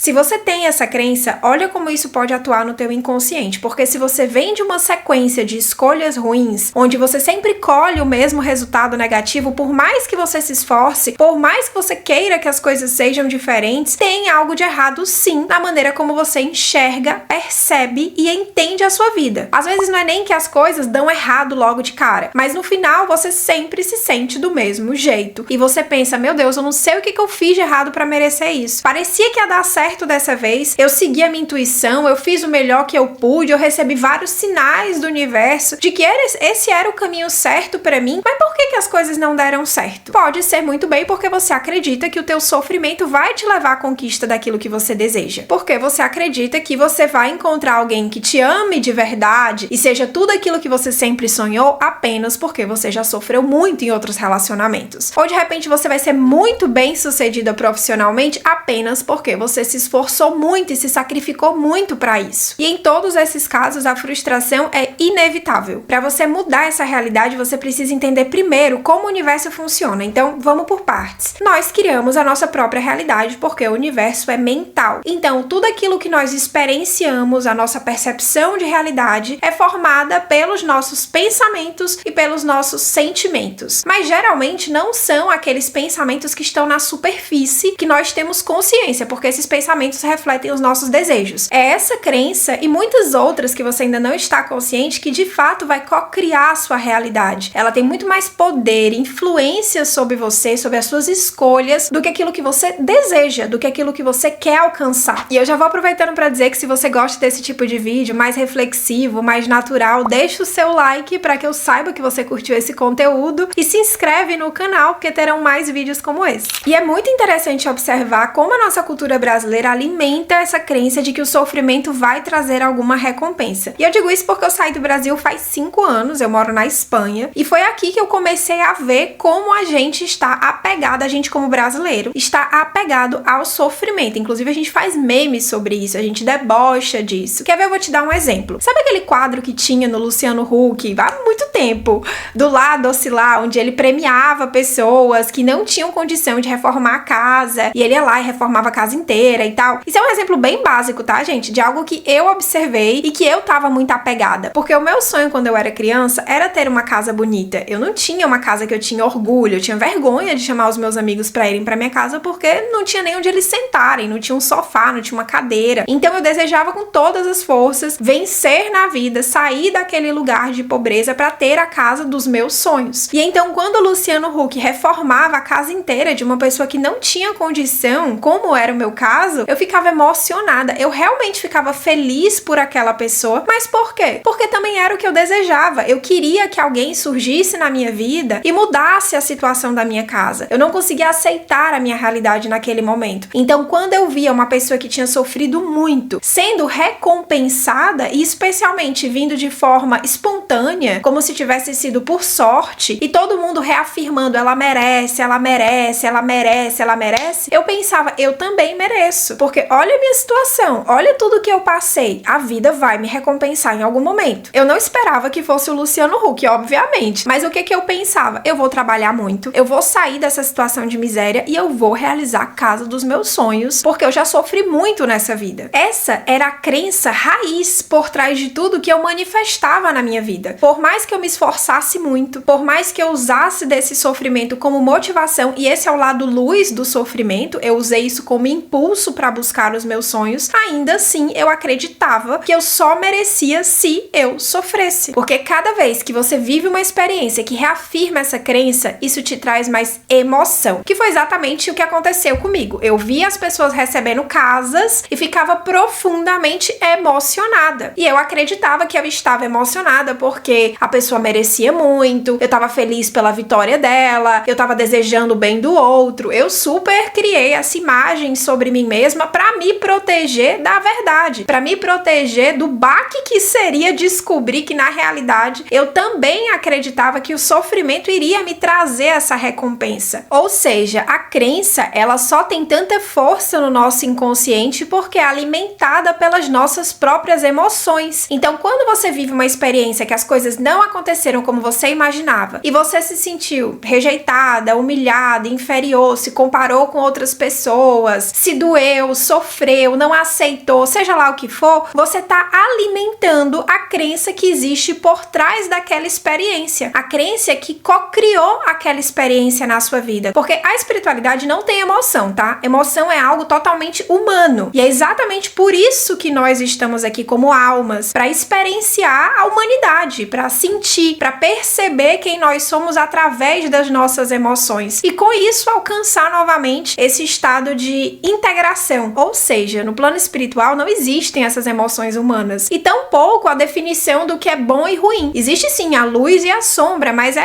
Se você tem essa crença, olha como isso pode atuar no teu inconsciente, porque se você vem de uma sequência de escolhas ruins, onde você sempre colhe o mesmo resultado negativo, por mais que você se esforce, por mais que você queira que as coisas sejam diferentes, tem algo de errado sim na maneira como você enxerga, percebe e entende a sua vida. Às vezes não é nem que as coisas dão errado logo de cara, mas no final você sempre se sente do mesmo jeito. E você pensa, meu Deus, eu não sei o que eu fiz de errado pra merecer isso. Parecia que ia dar certo dessa vez, eu segui a minha intuição, eu fiz o melhor que eu pude, eu recebi vários sinais do universo de que esse era o caminho certo pra mim, mas por que as coisas não deram certo? Pode ser muito bem porque você acredita que o teu sofrimento vai te levar à conquista daquilo que você deseja. Porque você acredita que você vai encontrar alguém que te ame de verdade e seja tudo aquilo que você sempre sonhou apenas porque você já sofreu muito em outros relacionamentos. Ou de repente você vai ser muito bem sucedida profissionalmente apenas porque você se esforçou muito e se sacrificou muito pra isso. E em todos esses casos a frustração é inevitável. Para você mudar essa realidade, você precisa entender primeiro como o universo funciona. Então, vamos por partes. Nós criamos a nossa própria realidade porque o universo é mental. Então, tudo aquilo que nós experienciamos, a nossa percepção de realidade, é formada pelos nossos pensamentos e pelos nossos sentimentos. Mas geralmente não são aqueles pensamentos que estão na superfície que nós temos consciência, porque esses pensamentos refletem os nossos desejos. É essa crença e muitas outras que você ainda não está consciente que de fato vai co-criar a sua realidade. Ela tem muito mais poder, influência sobre você, sobre as suas escolhas, do que aquilo que você deseja, do que aquilo que você quer alcançar. E eu já vou aproveitando para dizer que se você gosta desse tipo de vídeo mais reflexivo, mais natural, deixa o seu like para que eu saiba que você curtiu esse conteúdo e se inscreve no canal, porque terão mais vídeos como esse. E é muito interessante observar como a nossa cultura brasileira alimenta essa crença de que o sofrimento vai trazer alguma recompensa. E eu digo isso porque eu saí do Brasil faz 5 anos, eu moro na Espanha, e foi aqui que eu comecei a ver como a gente está apegado, a gente como brasileiro, está apegado ao sofrimento. Inclusive a gente faz memes sobre isso, a gente debocha disso. Quer ver? Eu vou te dar um exemplo. Sabe aquele quadro que tinha no Luciano Huck há muito tempo, do Lado Oscilar, onde ele premiava pessoas que não tinham condição de reformar a casa, e ele ia lá e reformava a casa inteira e tal. Isso é um exemplo bem básico, tá, gente? De algo que eu observei e que eu tava muito apegada. Porque o meu sonho quando eu era criança era ter uma casa bonita. Eu não tinha uma casa que eu tinha orgulho, eu tinha vergonha de chamar os meus amigos pra irem pra minha casa porque não tinha nem onde eles sentarem, não tinha um sofá, não tinha uma cadeira. Então eu desejava com todas as forças vencer na vida, sair daquele lugar de pobreza pra ter a casa dos meus sonhos. E então quando o Luciano Huck reformava a casa inteira de uma pessoa que não tinha condição, como era o meu caso, eu ficava emocionada. Eu realmente ficava feliz por aquela pessoa. Mas por quê? Porque também era o que eu desejava. Eu queria que alguém surgisse na minha vida e mudasse a situação da minha casa. Eu não conseguia aceitar a minha realidade naquele momento. Então, quando eu via uma pessoa que tinha sofrido muito sendo recompensada, e especialmente vindo de forma espontânea, como se tivesse sido por sorte, e todo mundo reafirmando, ela merece, ela merece, ela merece, ela merece, eu pensava, eu também mereço. Porque olha a minha situação, olha tudo que eu passei, a vida vai me recompensar em algum momento. Eu não esperava que fosse o Luciano Huck, obviamente, mas o que eu pensava? Eu vou trabalhar muito, eu vou sair dessa situação de miséria e eu vou realizar a casa dos meus sonhos, porque eu já sofri muito nessa vida. Essa era a crença raiz por trás de tudo que eu manifestava na minha vida. Por mais que eu me esforçasse muito, por mais que eu usasse desse sofrimento como motivação, e esse é o lado luz do sofrimento, eu usei isso como impulso para buscar os meus sonhos, ainda assim eu acreditava que eu só merecia se eu sofresse. Porque cada vez que você vive uma experiência que reafirma essa crença, isso te traz mais emoção. Que foi exatamente o que aconteceu comigo. Eu via as pessoas recebendo casas e ficava profundamente emocionada. E eu acreditava que eu estava emocionada porque a pessoa merecia muito, eu estava feliz pela vitória dela, eu estava desejando o bem do outro. Eu super criei essa imagem sobre mim mesma para me proteger da verdade, para me proteger do baque que seria descobrir que na realidade eu também acreditava que o sofrimento iria me trazer essa recompensa. Ou seja, a crença, ela só tem tanta força no nosso inconsciente porque é alimentada pelas nossas próprias emoções. Então, quando você vive uma experiência que as coisas não aconteceram como você imaginava e você se sentiu rejeitada, humilhada, inferior, se comparou com outras pessoas, se doeu, doeu, sofreu, não aceitou, seja lá o que for, você tá alimentando a crença que existe por trás daquela experiência. A crença que co-criou aquela experiência na sua vida. Porque a espiritualidade não tem emoção, tá? Emoção é algo totalmente humano. E é exatamente por isso que nós estamos aqui como almas, para experienciar a humanidade, para sentir, para perceber quem nós somos através das nossas emoções. E com isso alcançar novamente esse estado de integração. Ou seja, no plano espiritual não existem essas emoções humanas. E tampouco a definição do que é bom e ruim. Existe sim a luz e a sombra, mas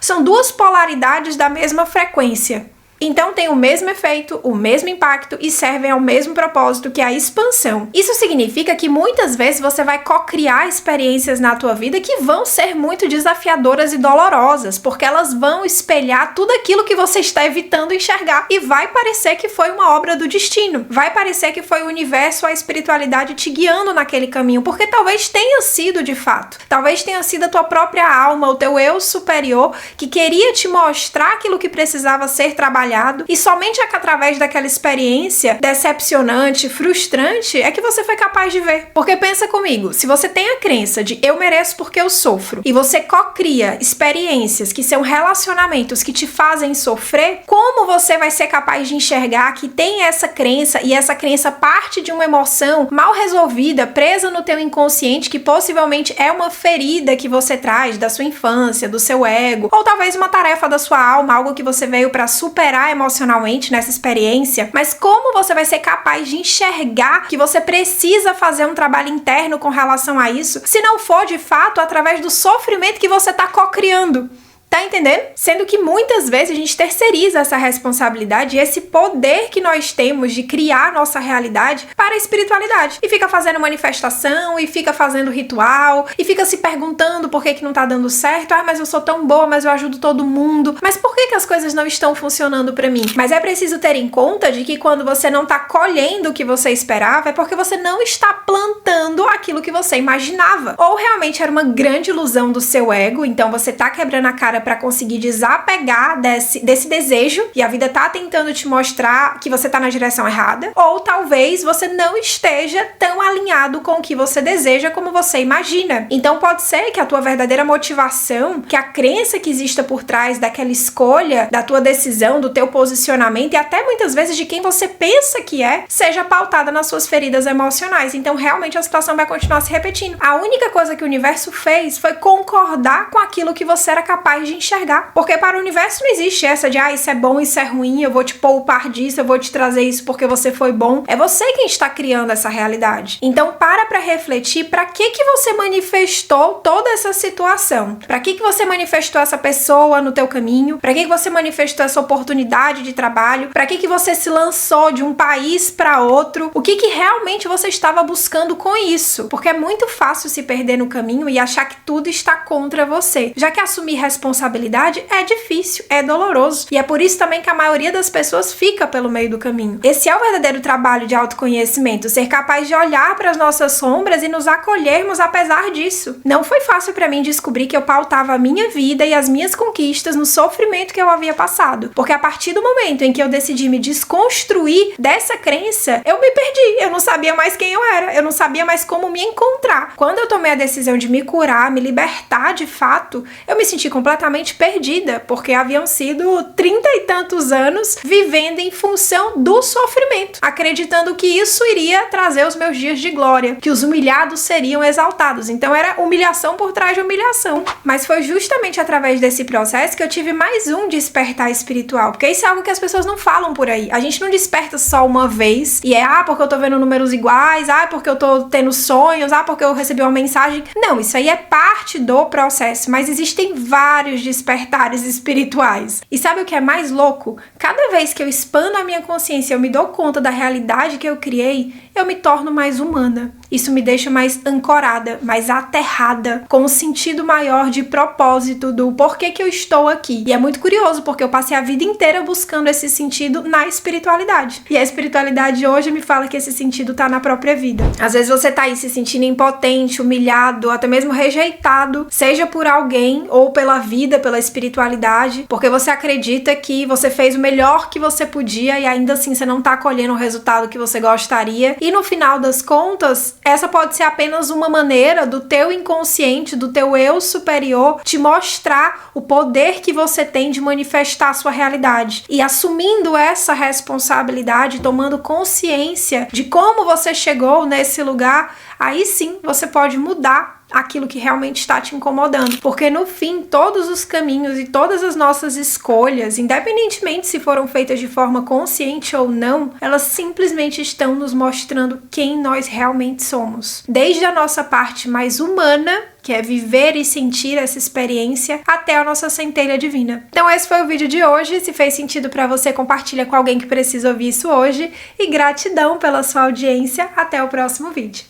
são duas polaridades da mesma frequência. Então tem o mesmo efeito, o mesmo impacto e servem ao mesmo propósito, que é a expansão. Isso significa que muitas vezes você vai co-criar experiências na tua vida que vão ser muito desafiadoras e dolorosas, porque elas vão espelhar tudo aquilo que você está evitando enxergar e vai parecer que foi uma obra do destino. Vai parecer que foi o universo, a espiritualidade te guiando naquele caminho, porque talvez tenha sido de fato. Talvez tenha sido a tua própria alma, o teu eu superior, que queria te mostrar aquilo que precisava ser trabalhado. E somente através daquela experiência decepcionante, frustrante, é que você foi capaz de ver. Porque pensa comigo, se você tem a crença de eu mereço porque eu sofro, e você co-cria experiências que são relacionamentos que te fazem sofrer, como você vai ser capaz de enxergar que tem essa crença, e essa crença parte de uma emoção mal resolvida, presa no teu inconsciente, que possivelmente é uma ferida que você traz da sua infância, do seu ego, ou talvez uma tarefa da sua alma, algo que você veio para superar emocionalmente nessa experiência, mas como você vai ser capaz de enxergar que você precisa fazer um trabalho interno com relação a isso, se não for de fato através do sofrimento que você está co-criando? Tá entendendo? Sendo que muitas vezes a gente terceiriza essa responsabilidade e esse poder que nós temos de criar nossa realidade para a espiritualidade. E fica fazendo manifestação, e fica fazendo ritual, e fica se perguntando por que não tá dando certo. Ah, mas eu sou tão boa, mas eu ajudo todo mundo. Mas por que as coisas não estão funcionando para mim? Mas é preciso ter em conta de que quando você não tá colhendo o que você esperava, é porque você não está plantando aquilo que você imaginava. Ou realmente era uma grande ilusão do seu ego, então você tá quebrando a cara para conseguir desapegar desse desejo, e a vida tá tentando te mostrar que você tá na direção errada, ou talvez você não esteja tão alinhado com o que você deseja como você imagina. Então pode ser que a tua verdadeira motivação, que a crença que exista por trás daquela escolha, da tua decisão, do teu posicionamento e até muitas vezes de quem você pensa que é, seja pautada nas suas feridas emocionais. Então realmente a situação vai continuar se repetindo. A única coisa que o universo fez foi concordar com aquilo que você era capaz de enxergar, porque para o universo não existe essa de isso é bom, isso é ruim, eu vou te poupar disso, eu vou te trazer isso porque você foi bom. É você quem está criando essa realidade. Então para refletir para que você manifestou toda essa situação, para que você manifestou essa pessoa no teu caminho, para que você manifestou essa oportunidade de trabalho, para que você se lançou de um país para outro, o que realmente você estava buscando com isso, porque é muito fácil se perder no caminho e achar que tudo está contra você, já que assumir responsabilidade é difícil, é doloroso, e é por isso também que a maioria das pessoas fica pelo meio do caminho. Esse é o verdadeiro trabalho de autoconhecimento, ser capaz de olhar para as nossas sombras e nos acolhermos apesar disso. Não foi fácil para mim descobrir que eu pautava a minha vida e as minhas conquistas no sofrimento que eu havia passado, porque a partir do momento em que eu decidi me desconstruir dessa crença, eu me perdi, eu não sabia mais quem eu era, eu não sabia mais como me encontrar. Quando eu tomei a decisão de me curar, me libertar de fato, eu me senti completamente perdida, porque haviam sido 30 e tantos anos vivendo em função do sofrimento, acreditando que isso iria trazer os meus dias de glória, que os humilhados seriam exaltados. Então era humilhação por trás de humilhação. Mas foi justamente através desse processo que eu tive mais um despertar espiritual, porque isso é algo que as pessoas não falam por aí. A gente não desperta só uma vez e é porque eu tô vendo números iguais, porque eu tô tendo sonhos, porque eu recebi uma mensagem. Não, isso aí é parte do processo, mas existem vários despertares espirituais. E sabe o que é mais louco? Cada vez que eu expando a minha consciência, eu me dou conta da realidade que eu criei, eu me torno mais humana. Isso me deixa mais ancorada, mais aterrada, com um sentido maior de propósito do porquê que eu estou aqui. E é muito curioso, porque eu passei a vida inteira buscando esse sentido na espiritualidade. E a espiritualidade hoje me fala que esse sentido tá na própria vida. Às vezes você tá aí se sentindo impotente, humilhado, até mesmo rejeitado, seja por alguém ou pela vida, pela espiritualidade, porque você acredita que você fez o melhor que você podia e ainda assim você não tá colhendo o resultado que você gostaria. E no final das contas, essa pode ser apenas uma maneira do teu inconsciente, do teu eu superior, te mostrar o poder que você tem de manifestar a sua realidade. E assumindo essa responsabilidade, tomando consciência de como você chegou nesse lugar, aí sim você pode mudar aquilo que realmente está te incomodando. Porque no fim, todos os caminhos e todas as nossas escolhas, independentemente se foram feitas de forma consciente ou não, elas simplesmente estão nos mostrando quem nós realmente somos. Desde a nossa parte mais humana, que é viver e sentir essa experiência, até a nossa centelha divina. Então esse foi o vídeo de hoje. Se fez sentido para você, compartilha com alguém que precisa ouvir isso hoje. E gratidão pela sua audiência. Até o próximo vídeo.